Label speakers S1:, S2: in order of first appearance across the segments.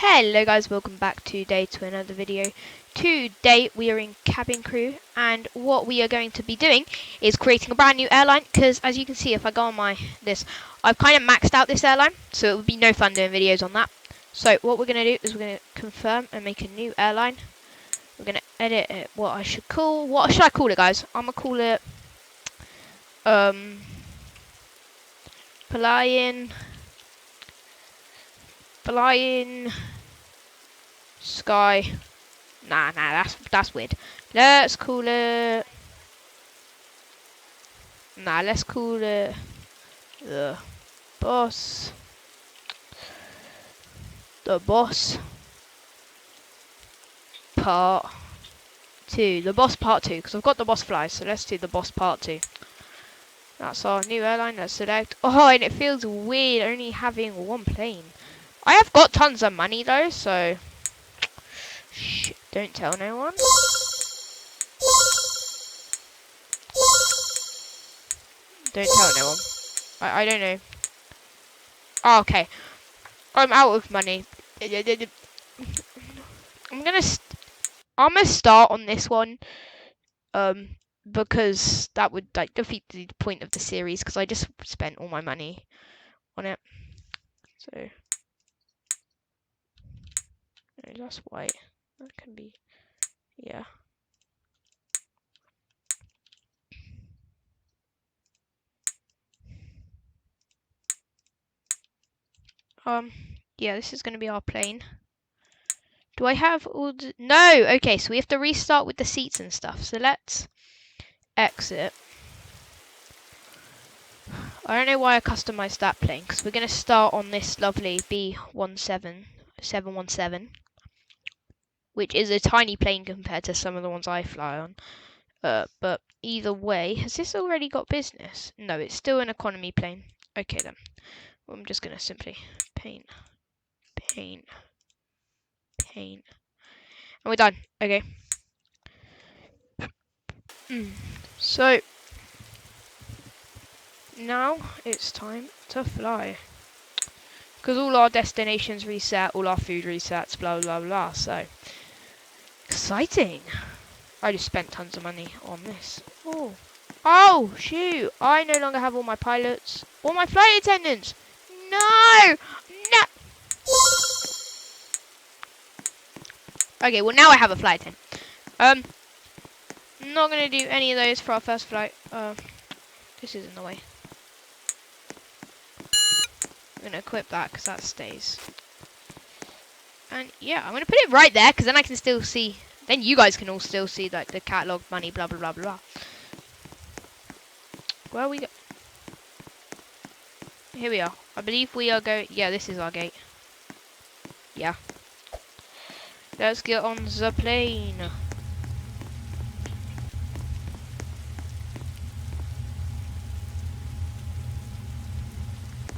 S1: Hello guys, welcome back today to another video. Today we are in cabin crew, and what we are going to be doing is creating a brand new airline, because as you can see if I go on I've kind of maxed out this airline, so it would be no fun doing videos on that. So what we're going to do is we're going to confirm and make a new airline. We're going to edit it, what should I call it, guys? I'm going to call it flying sky. Nah, that's weird. Let's call it the boss. The boss part 2. The boss part 2, because I've got the boss flies, so let's do the boss part 2. That's our new airline. Let's select. Oh, and it feels weird only having one plane. I have got tons of money though, so shh, don't tell no one. Don't tell no one. I don't know. Oh, okay. I'm out of money. I'm gonna start on this one, because that would like defeat the point of the series, because I just spent all my money on it. So no, that's white. That can be, yeah. Yeah, this is going to be our plane. Do I have all the... No! Okay, so we have to restart with the seats and stuff. So let's exit. I don't know why I customized that plane, because we're going to start on this lovely B717, which is a tiny plane compared to some of the ones I fly on. But either way, has this already got business? No, it's still an economy plane. Okay then. Well, I'm just going to simply paint. And we're done. Okay. So now it's time to fly, because all our destinations reset, all our food resets, blah blah blah. So exciting. I just spent tons of money on this. Oh shoot, I no longer have all my pilots, all my flight attendants. No. Okay, well now I have a flight attendant. Not gonna do any of those for our first flight. This is in the way. I'm gonna equip that because that stays. And yeah, I'm gonna put it right there because then I can still see. Then you guys can all still see like the catalog, money, blah blah blah blah. Where we go? Here we are. I believe we are going. Yeah, this is our gate. Yeah. Let's get on the plane.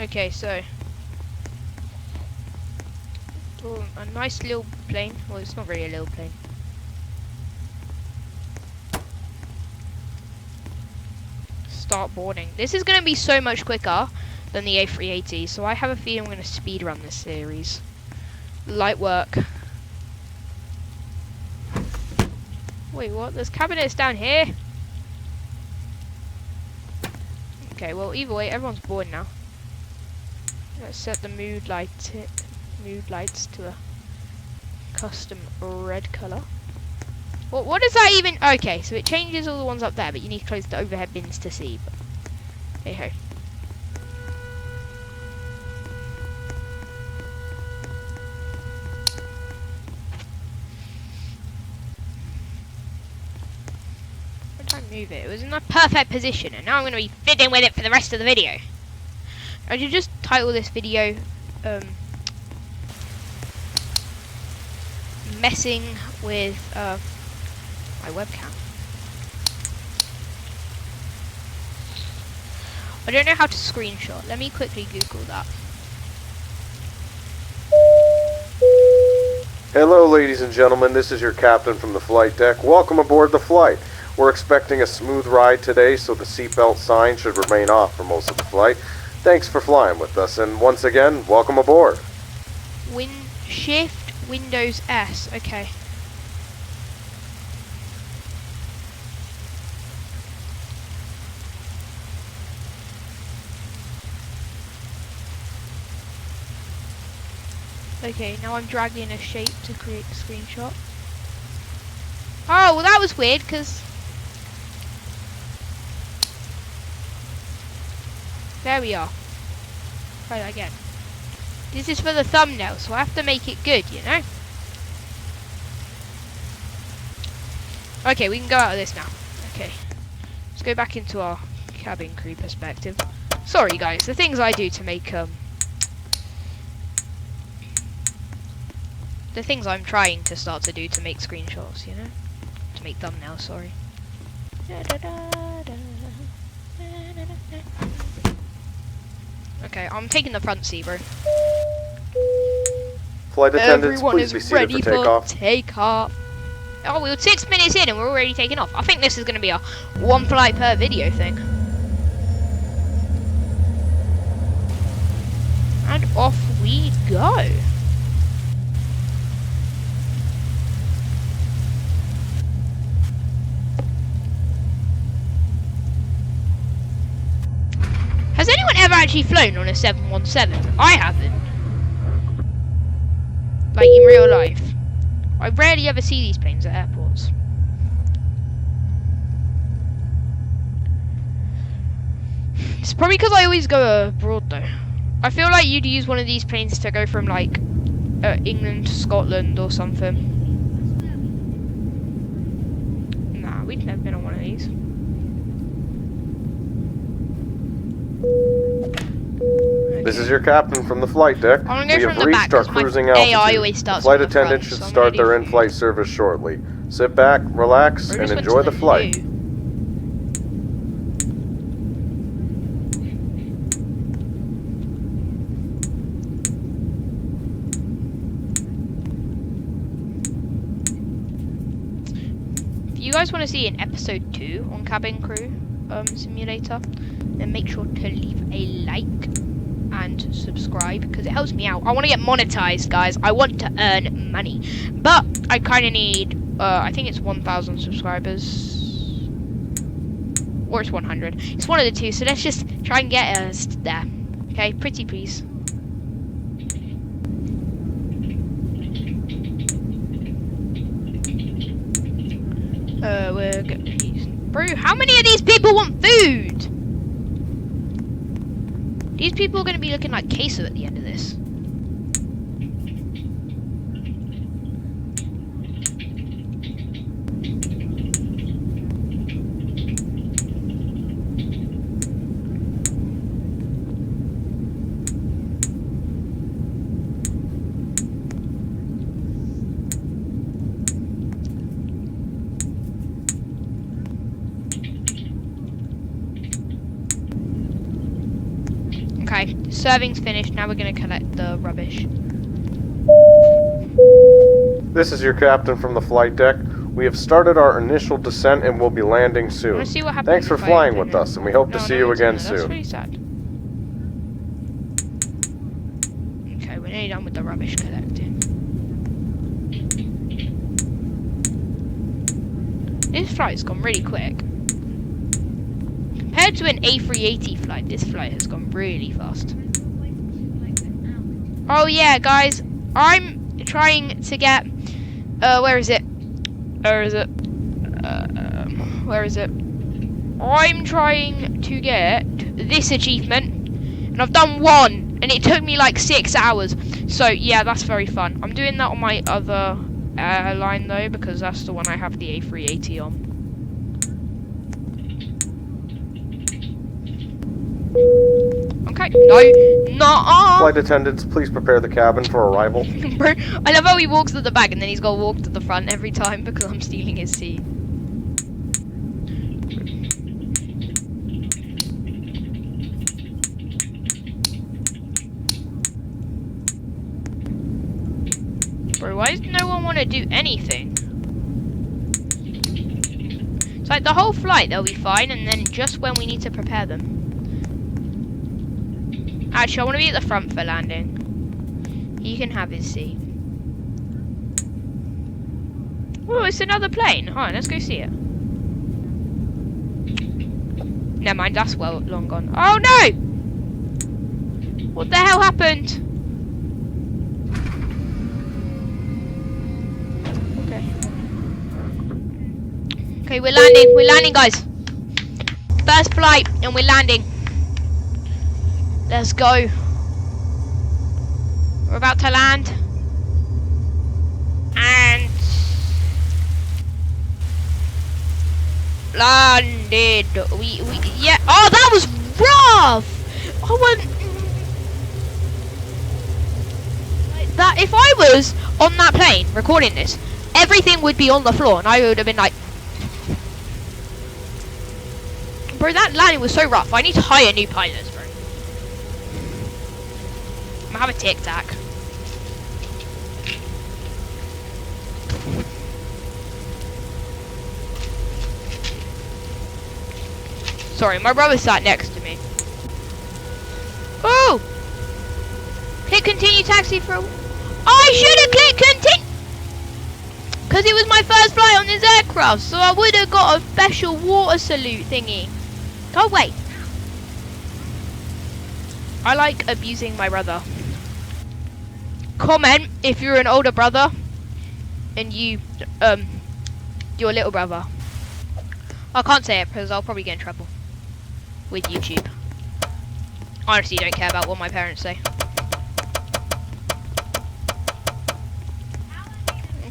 S1: Okay, so a nice little plane. Well, it's not really a little plane. Start boarding. This is going to be so much quicker than the A380, so I have a feeling I'm going to speed run this series. Light work. Wait, what? There's cabinets down here? Okay, well, either way, everyone's bored now. Let's set the mood lights to a custom red colour. What does that even... Okay, so it changes all the ones up there, but you need to close the overhead bins to see. But hey ho. Move it. It was in a perfect position, and now I'm going to be fiddling with it for the rest of the video. I should just title this video messing with my webcam. I don't know how to screenshot. Let me quickly Google that.
S2: Hello ladies and gentlemen, this is your captain from the flight deck. Welcome aboard the flight. We're expecting a smooth ride today, so the seatbelt sign should remain off for most of the flight. Thanks for flying with us, and once again, welcome aboard.
S1: Wind Shift Windows S. Okay. Okay, now I'm dragging a shape to create the screenshot. Oh, well that was weird, because... There we are. Try that again. This is for the thumbnail, so I have to make it good, you know? Okay, we can go out of this now. Okay. Let's go back into our cabin crew perspective. Sorry guys, the things I do to make, the things I'm trying to start to do to make screenshots, you know? To make thumbnails, sorry. Okay, I'm taking the front seat, bro.
S2: Flight attendants,
S1: Everyone
S2: please
S1: is
S2: be seated
S1: ready
S2: for takeoff.
S1: takeoff. Oh, we're 6 minutes in and we're already taking off. I think this is going to be a one flight per video thing. And off we go. Has anyone ever actually flown on a 717? I haven't. Like in real life. I rarely ever see these planes at airports. It's probably because I always go abroad though. I feel like you'd use one of these planes to go from like England to Scotland or something. Nah, we've never been on one of these.
S2: This is your captain from the flight deck.
S1: I'm gonna go
S2: We
S1: from
S2: have
S1: the
S2: reached
S1: back
S2: our
S1: 'cause my
S2: cruising
S1: AI
S2: altitude.
S1: always starts
S2: Flight
S1: from the
S2: attendants
S1: front,
S2: should
S1: so I'm
S2: start
S1: ready
S2: their
S1: for
S2: in-flight service shortly. Sit back, relax,
S1: We
S2: and
S1: just went
S2: enjoy
S1: to
S2: the flight.
S1: loo. If you guys want to see an episode 2 on Cabin Crew Simulator, then make sure to leave a like and subscribe because it helps me out. I want to get monetized, guys. I want to earn money, but I kind of need I think it's 1,000 subscribers or it's 100. It's one of the two, so let's just try and get us there. Okay, pretty please. We're good. Bro, how many of these people want food? These people are going to be looking like queso at the end of this. Okay, serving's finished. Now we're going to collect the rubbish.
S2: This is your captain from the flight deck. We have started our initial descent and will be landing soon.
S1: Let's see what happens.
S2: Thanks for
S1: if I
S2: flying
S1: open
S2: with
S1: it.
S2: us, and we hope to see you again
S1: That's
S2: soon.
S1: really sad. Okay, we're nearly done with the rubbish collecting. This flight's gone really quick. Compared to an A380 flight, this flight has gone really fast. Oh yeah, guys, I'm trying to get, where is it? Where is it? Where is it? I'm trying to get this achievement, and I've done one, and it took me like 6 hours. So yeah, that's very fun. I'm doing that on my other airline though, because that's the one I have the A380 on. Okay, no.
S2: Flight attendants, please prepare the cabin for arrival.
S1: Bro, I love how he walks to the back and then he's got to walk to the front every time because I'm stealing his seat. Bro, why does no one want to do anything? It's like the whole flight they'll be fine, and then just when we need to prepare them. Actually, I want to be at the front for landing. He can have his seat. Oh, it's another plane. Alright, let's go see it. Never mind, that's well long gone. Oh no! What the hell happened? Okay. Okay, we're landing guys. First flight and we're landing. Let's go. We're about to land. And landed. We yeah. Oh, that was rough. I went that if I was on that plane recording this, everything would be on the floor, and I would have been like, bro, that landing was so rough. I need to hire new pilots, bro. I'm gonna have a tic tac. Sorry, my brother sat next to me. Oh! Click continue taxi for I should have clicked continue! Because it was my first flight on this aircraft, so I would have got a special water salute thingy. Go away. I like abusing my brother. Comment if you're an older brother and your little brother. I can't say it because I'll probably get in trouble with YouTube. I honestly don't care about what my parents say.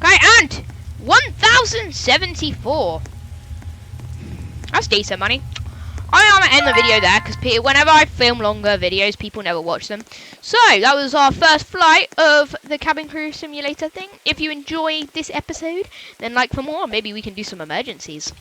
S1: Okay, and 1,074. That's decent money. I'm gonna end the video there because whenever I film longer videos, people never watch them. So that was our first flight of the cabin crew simulator thing. If you enjoyed this episode, then like for more. Maybe we can do some emergencies.